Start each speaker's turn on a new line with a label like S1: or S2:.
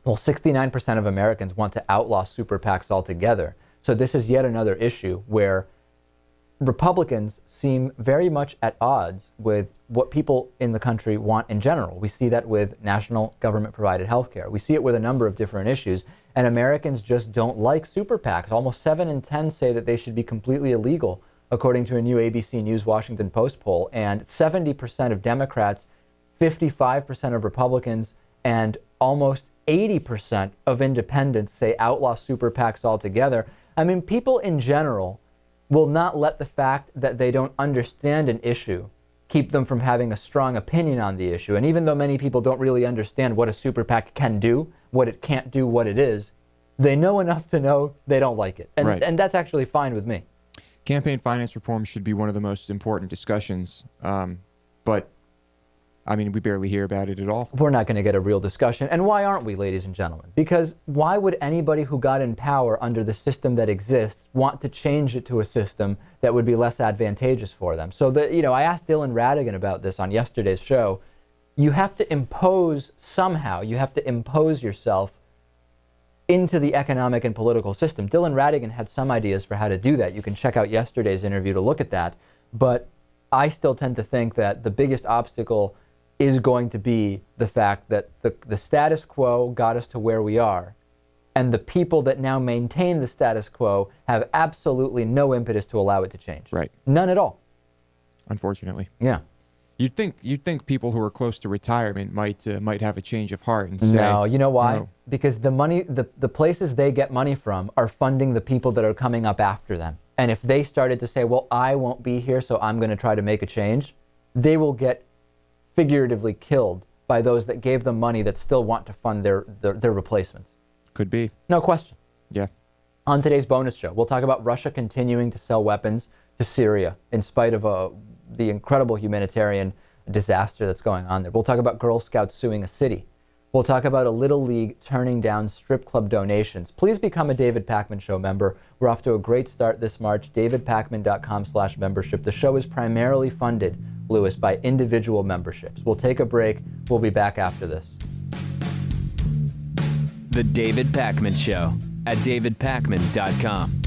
S1: Well, 69% of Americans want to outlaw super PACs altogether. So this is yet another issue where Republicans seem very much at odds with what people in the country want in general. We see that with national government-provided health care. We see it with a number of different issues, and Americans just don't like super PACs. Almost 7 in 10 say that they should be completely illegal, according to a new ABC News Washington Post poll, and 70% of Democrats, 55% of Republicans, and almost 80% of independents say outlaw super PACs altogether. I mean, people in general will not let the fact that they don't understand an issue keep them from having a strong opinion on the issue. And even though many people don't really understand what a super PAC can do, what it can't do, what it is, they know enough to know they don't like it. And,
S2: right.
S1: and that's actually fine with me.
S2: Campaign finance reform should be one of the most important discussions, but I mean, we barely hear about it at all.
S1: We're not going to get a real discussion. And why aren't we, ladies and gentlemen? Because why would anybody who got in power under the system that exists want to change it to a system that would be less advantageous for them? So, I asked Dylan Radigan about this on yesterday's show. You have to impose somehow, you have to impose yourself into the economic and political system. Dylan Radigan had some ideas for how to do that. You can check out yesterday's interview to look at that. But I still tend to think that the biggest obstacle is going to be the fact that the status quo got us to where we are, and the people that now maintain the status quo have absolutely no impetus to allow it to change.
S2: Right.
S1: None at all.
S2: Unfortunately.
S1: Yeah.
S2: You'd think people who are close to retirement might have a change of heart and say,
S1: no, you know why?
S2: No.
S1: Because the money, the places they get money from are funding the people that are coming up after them. And if they started to say, well, I won't be here, so I'm going to try to make a change, they will get figuratively killed by those that gave them money that still want to fund their replacements.
S2: Could be.
S1: No question.
S2: Yeah.
S1: On today's bonus show, we'll talk about Russia continuing to sell weapons to Syria in spite of the incredible humanitarian disaster that's going on there. We'll talk about Girl Scouts suing a city. We'll talk about a Little League turning down strip club donations. Please become a David Pakman Show member. We're off to a great start this March. DavidPakman.com/membership. The show is primarily funded, Lewis, by individual memberships. We'll take a break. We'll be back after this.
S3: The David Pakman Show at DavidPakman.com.